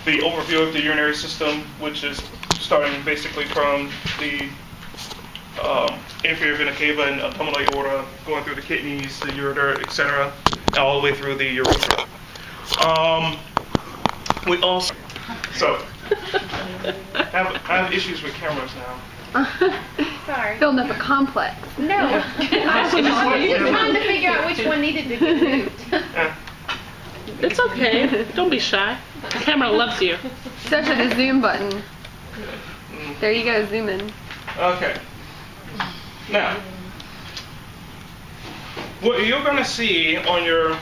the overview of the urinary system, which is starting basically from the inferior vena cava and abdominal aorta, going through the kidneys, the ureter, etc., all the way through the urethra. We also, so, I have issues with cameras now. Sorry. Building up a complex. No. I was trying to figure out which one needed to get moved. It's okay. Don't be shy. The camera loves you. Touch the zoom button. There you go, zoom in. Okay. Now, what you're going to see on your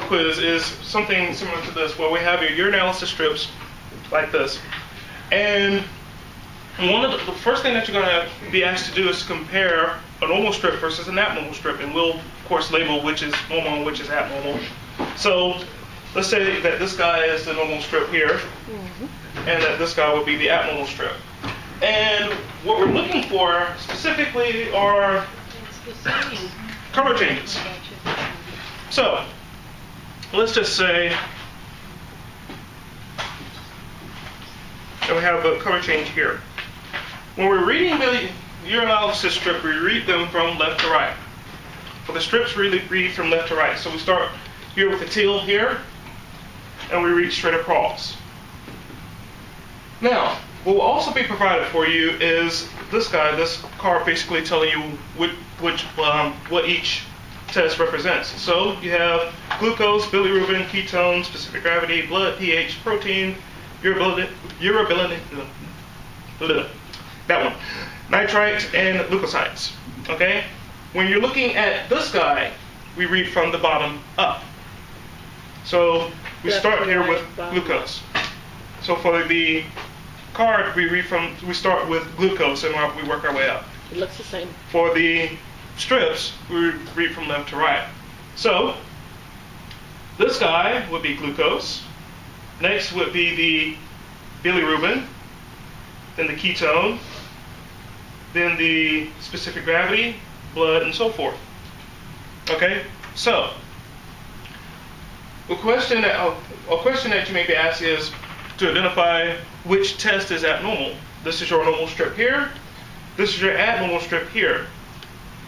quiz is something similar to this, where we have your urinalysis strips like this. And the first thing that you're going to be asked to do is to compare a normal strip versus an abnormal strip. And we'll, of course, label which is normal and which is abnormal. So let's say that this guy is the normal strip here, and that this guy would be the abnormal strip. And what we're looking for specifically are color changes. So let's just say that we have a color change here. When we're reading the urinalysis strip, we read them from left to right. But the strips really read from left to right. So we start here with the teal here, and we read straight across. Now, what will also be provided for you is this guy, this card basically telling you what each test represents. So you have glucose, bilirubin, ketones, specific gravity, blood, pH, protein, urability, that one, nitrites, and leukocytes. Okay? When you're looking at this guy, we read from the bottom up. So we start here with glucose. So for the card, we start with glucose and we work our way up. It looks the same. For the strips, we read from left to right. So this guy would be glucose. Next would be the bilirubin, then the ketone, then the specific gravity, blood, and so forth. Okay? So a question that you may be asked is to identify which test is abnormal. This is your normal strip here. This is your abnormal strip here.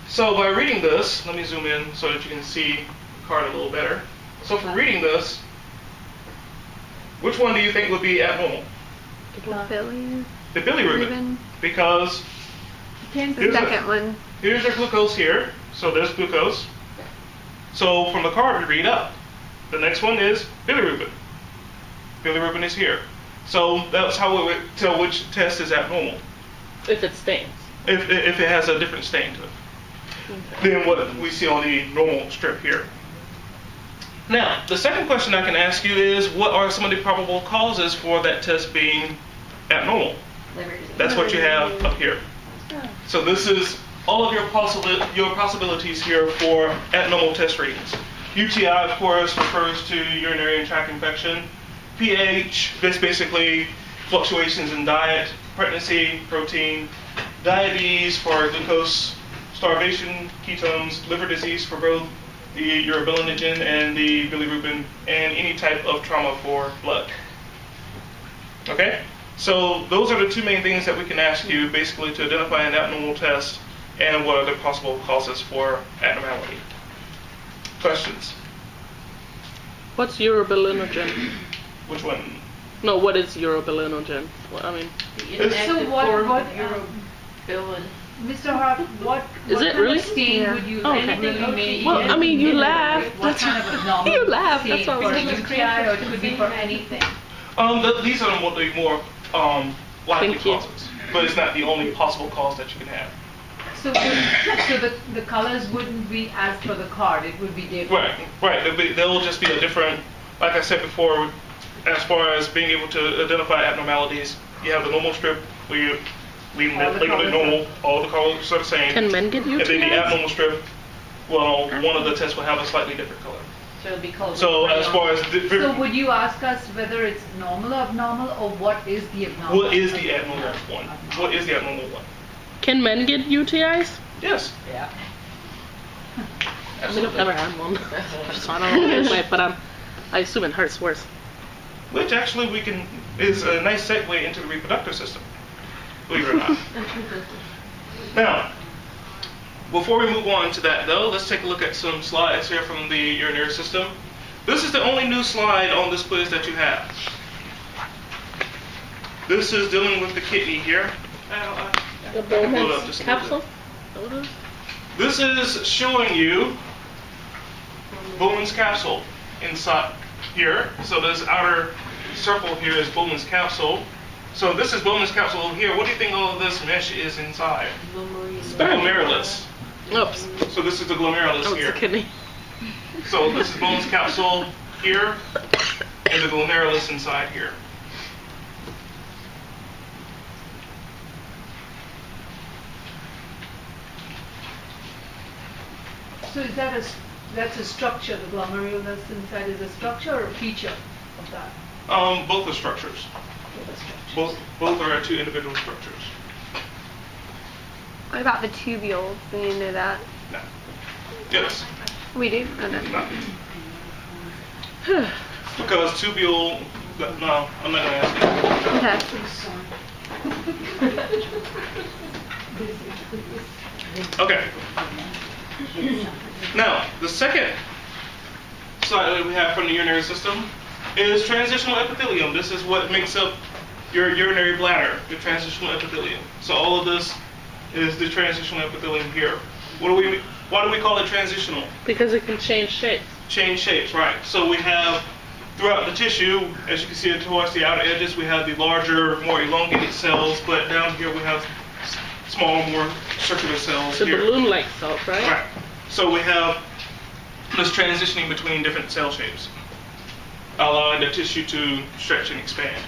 So by reading this, let me zoom in so that you can see the card a little better. So from reading this, which one do you think would be abnormal? The bilirubin. Because The second one. Here's your glucose here. So there's glucose. So from the card, we read up. The next one is bilirubin. Bilirubin is here. So that's how we would tell which test is abnormal. If it stains. If it has a different stain to it. Okay. Than what we see on the normal strip here. Now, the second question I can ask you is, what are some of the probable causes for that test being abnormal? That's what you have up here. So this is all of your possibilities here for abnormal test readings. UTI, of course, refers to urinary tract infection. pH, that's basically fluctuations in diet. Pregnancy, protein. Diabetes for glucose, starvation, ketones, liver disease for both the urobilinogen and the bilirubin, and any type of trauma for blood. Okay? So those are the two main things that we can ask you basically to identify an abnormal test and what are the possible causes for abnormality. Questions? What's urobilinogen? Which one? No, what is urobilinogen? Well, I mean, so what Mr. Hart, what is it kind really? of stain would you Anything you may Well, I mean, you laugh. What kind of abnormal You laugh. stain That's what for I was UTI, or it could be for anything? These are the more likely Thank you. causes, but it's not the only possible cause that you can have. So the colors wouldn't be as per the card, it would be different. Right. They'll just be a different, like I said before, as far as being able to identify abnormalities, you have the normal strip where you label it normal, all the colors are the same. Can men get UTIs? And then the abnormal strip, well, one of the tests will have a slightly different color. So it'll be called. So as far as So would you ask us whether it's normal or abnormal, or what is the abnormal? what is the abnormal one? What is the abnormal one? Can men get UTIs? Yes. Yeah. I mean, I've never had one, so I don't know what it's like, but I assume it hurts worse. which actually is a nice segue into the reproductive system, believe it or not. Now, before we move on to that though, let's take a look at some slides here from the urinary system. This is the only new slide on this quiz that you have. This is dealing with the kidney here. The pull it up Bowman's just a capsule? little This is showing you Bowman's capsule inside here. So this outer circle here is Bowman's capsule. So this is Bowman's capsule over here. What do you think all of this mesh is inside? The glomerulus. Oops. So this is the glomerulus Oh, it's here. a kidney. So this is Bowman's capsule here, and the glomerulus inside here. So is that that's a structure, the glomerulus inside is a structure or a feature of that? Both are structures. Both are structures. Both are two individual structures. What about the tubules? Do you know that? No. Yes. We do? Oh, no. No. Because tubule. No, I'm not going to ask you. Okay. Okay. Now, the second slide that we have from the urinary system is transitional epithelium. This is what makes up your urinary bladder, your transitional epithelium. So all of this is the transitional epithelium here. Why do we call it transitional? Because it can change shape. Change shapes, right. So we have, throughout the tissue, as you can see towards the outer edges, we have the larger, more elongated cells, but down here we have smaller, more circular cells The here. balloon-like cells, right? Right. So we have this transitioning between different cell shapes, allowing the tissue to stretch and expand.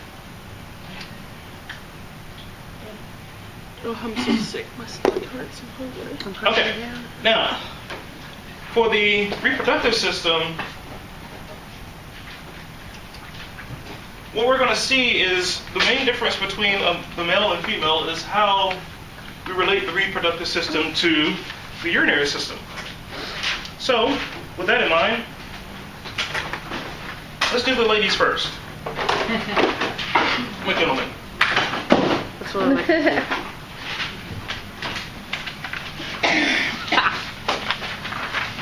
Oh, I'm so sick. My stomach hurts. I'm hungry. Okay. Now, for the reproductive system, what we're going to see is the main difference between the male and female is how we relate the reproductive system to the urinary system. So, with that in mind, let's do the ladies first. My gentlemen. That's what I'm like.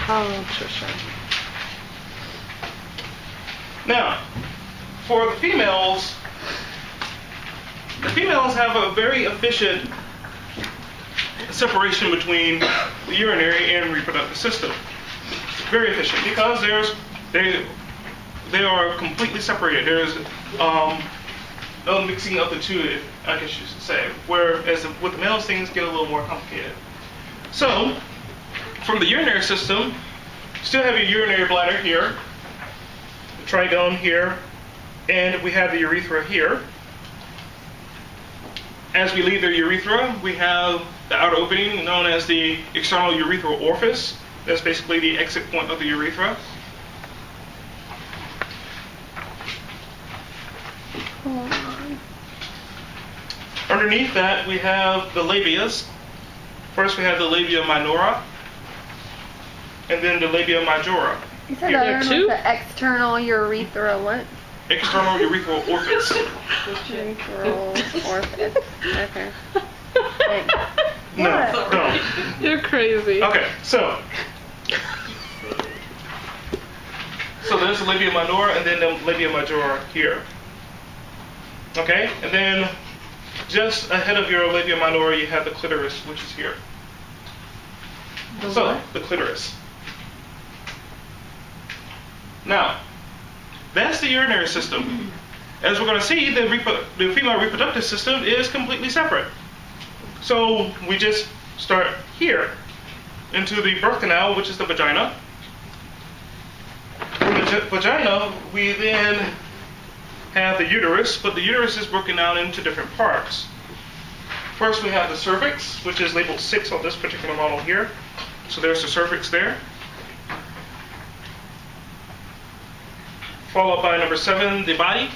Oh, Trisha. Now, for the females have a very efficient separation between the urinary and reproductive system. Very efficient because they are completely separated. There's no mixing of the two, I guess you should say. Whereas with the males, things get a little more complicated. So, from the urinary system, you still have your urinary bladder here, the trigone here, and we have the urethra here. As we leave the urethra, we have the outer opening known as the external urethral orifice. That's basically the exit point of the urethra. Underneath that, we have the labias. First, we have the labia minora, and then the labia majora. You said Here. the There other are one two? was the external urethra what? External urethral orifice. Urethral orifice. Okay. Thanks. No. You're crazy. Okay, so there's the labia minora and then the labia majora here. Okay, and then just ahead of your labia minora, you have the clitoris, which is here. The clitoris. Now, that's the urinary system. As we're going to see, the female reproductive system is completely separate. So we just start here into the birth canal, which is the vagina. From the vagina, we then have the uterus, but the uterus is broken down into different parts. First, we have the cervix, which is labeled 6 on this particular model here. So there's the cervix there. Followed by number 7, the body.